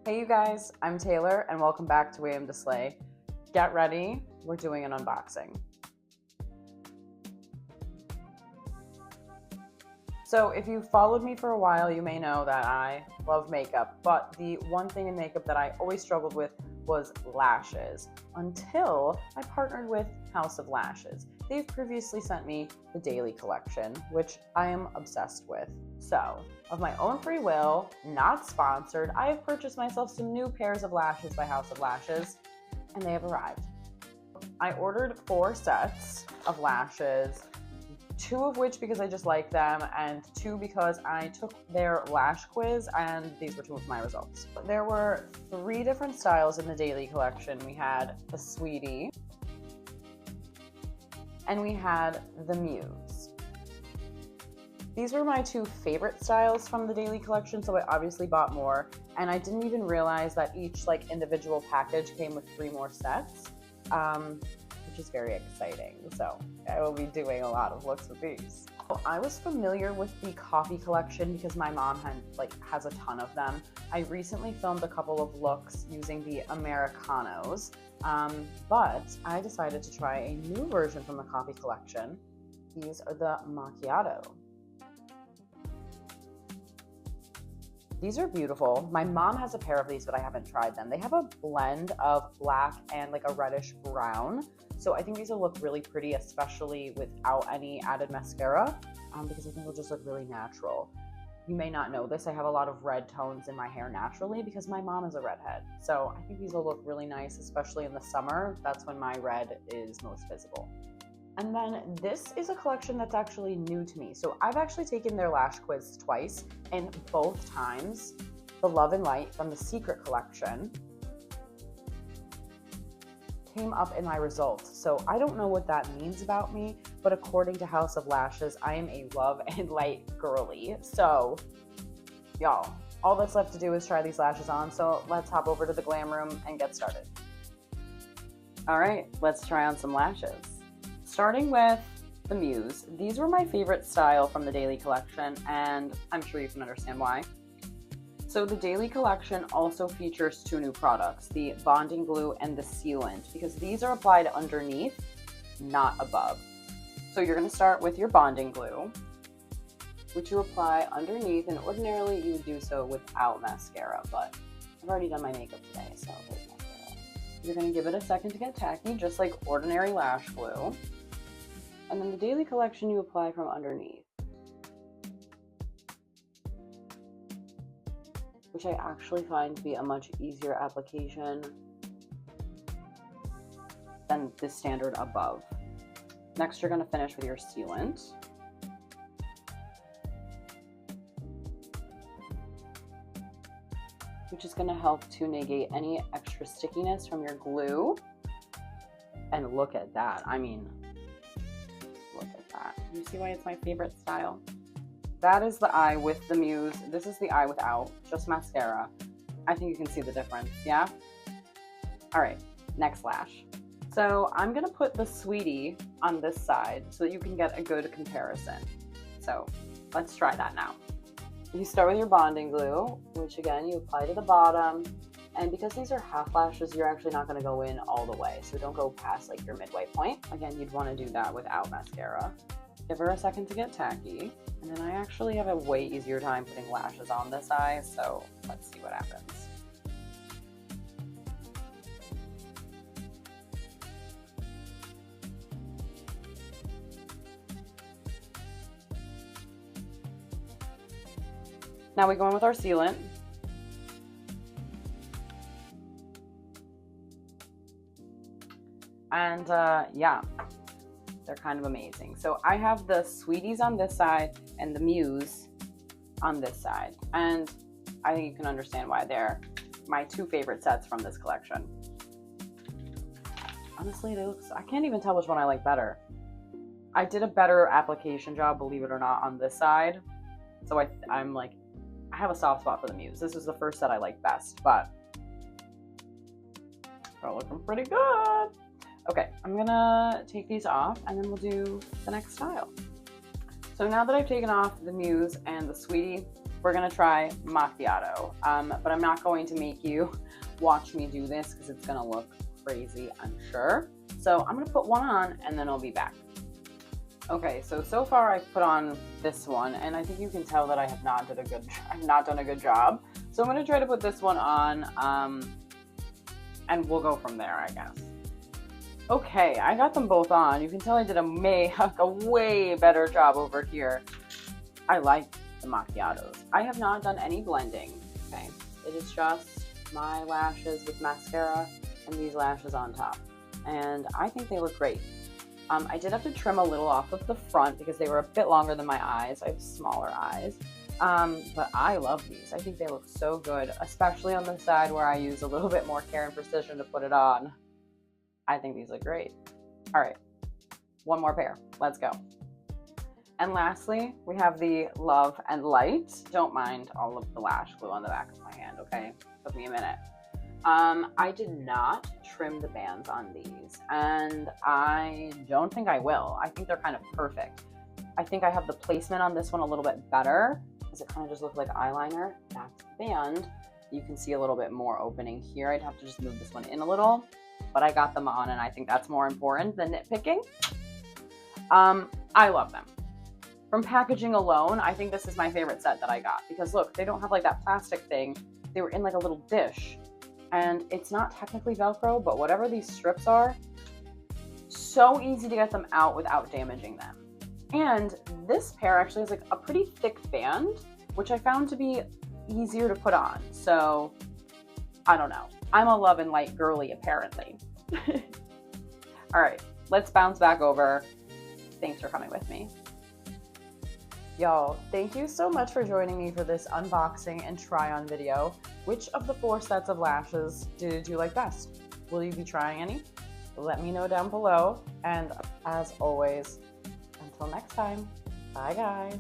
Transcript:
Hey you guys, I'm Taylor and welcome back to AM to Slay. Get ready, we're doing an unboxing. So if you've followed me for a while, you may know that I love makeup, but the one thing in makeup that I always struggled with was lashes until I partnered with House of Lashes. They've previously sent me the Daily Collection, which I am obsessed with. So, of my own free will, not sponsored, I have purchased myself some new pairs of lashes by House of Lashes, and they have arrived. I ordered 4 sets of lashes, 2 of which because I just like them, and 2 because I took their lash quiz, and these were 2 of my results. There were 3 different styles in the Daily Collection. We had the Sweetie, and we had the Muse. These were my 2 favorite styles from the Daily Collection, so I obviously bought more, and I didn't even realize that each individual package came with 3 more sets, which is very exciting. So I will be doing a lot of looks with these. I was familiar with the coffee collection because my mom has a ton of them. I recently filmed a couple of looks using the Americanos, but I decided to try a new version from the coffee collection. These are the Macchiato. These are beautiful. My mom has a pair of these, but I haven't tried them. They have a blend of black and a reddish brown. So I think these will look really pretty, especially without any added mascara, because I think they'll just look really natural. You may not know this, I have a lot of red tones in my hair naturally because my mom is a redhead. So I think these will look really nice, especially in the summer. That's when my red is most visible. And then this is a collection that's actually new to me. So I've actually taken their lash quiz twice, and both times the Love and Light from the Secret collection came up in my results. So I don't know what that means about me, but according to House of Lashes, I am a Love and Light girly. So y'all, all that's left to do is try these lashes on. So let's hop over to the glam room and get started. All right, let's try on some lashes. Starting with the Muse. These were my favorite style from the Daily Collection, and I'm sure you can understand why. So the Daily Collection also features 2 new products, the bonding glue and the sealant, because these are applied underneath, not above. So you're going to start with your bonding glue, which you apply underneath, and ordinarily you would do so without mascara, but I've already done my makeup today, so there's mascara. You're going to give it a second to get tacky, just like ordinary lash glue. And then the Daily Collection you apply from underneath, which I actually find to be a much easier application than the standard above. Next, you're going to finish with your sealant. Which is going to help to negate any extra stickiness from your glue. And look at that. I mean, look at that. You see why it's my favorite style? That is the eye with the Muse. This is the eye without, just mascara. I think you can see the difference, yeah? All right, next lash. So I'm gonna put the Sweetie on this side so that you can get a good comparison. So let's try that now. You start with your bonding glue, which again, you apply to the bottom. And because these are half lashes, you're actually not gonna go in all the way. So don't go past your midway point. Again, you'd wanna do that without mascara. Give her a second to get tacky. And then I actually have a way easier time putting lashes on this eye, so let's see what happens. Now we go in with our sealant. And yeah, they're kind of amazing. So I have the Sweeties on this side and the Muse on this side. And I think you can understand why they're my 2 favorite sets from this collection. Honestly, I can't even tell which one I like better. I did a better application job, believe it or not, on this side. So I have a soft spot for the Muse. This is the first set I like best, but they're looking pretty good. Okay, I'm gonna take these off and then we'll do the next style. So now that I've taken off the Muse and the Sweetie, we're gonna try Macchiato. But I'm not going to make you watch me do this because it's gonna look crazy, I'm sure. So I'm gonna put one on and then I'll be back. Okay, so far I've put on this one, and I think you can tell that I have not done a good job. So I'm gonna try to put this one on, and we'll go from there, I guess. Okay, I got them both on. You can tell I did a way better job over here. I like the macchiatos. I have not done any blending. Okay, it is just my lashes with mascara and these lashes on top, and I think they look great. I did have to trim a little off of the front because they were a bit longer than my eyes. I have smaller eyes. But I love these. I think they look so good, especially on the side where I use a little bit more care and precision to put it on. I think these look great. All right, one more pair. Let's go. And lastly, we have the Love and Light. Don't mind all of the lash glue on the back of my hand, okay? Took me a minute. I did not trim the bands on these, and I don't think I will. I think they're kind of perfect. I think I have the placement on this one a little bit better because it kind of just looks like eyeliner. That's the band. You can see a little bit more opening here. I'd have to just move this one in a little, but I got them on, and I think that's more important than nitpicking. I love them. From packaging alone, I think this is my favorite set that I got because look, they don't have like that plastic thing. They were in like a little dish. And it's not technically Velcro, but whatever these strips are, so easy to get them out without damaging them. And this pair actually has like a pretty thick band, which I found to be easier to put on. So I don't know. I'm a Love and Light girly, apparently. All right, let's bounce back over. Thanks for coming with me. Y'all, thank you so much for joining me for this unboxing and try-on video. Which of the 4 sets of lashes did you like best? Will you be trying any? Let me know down below. And as always, until next time, bye guys.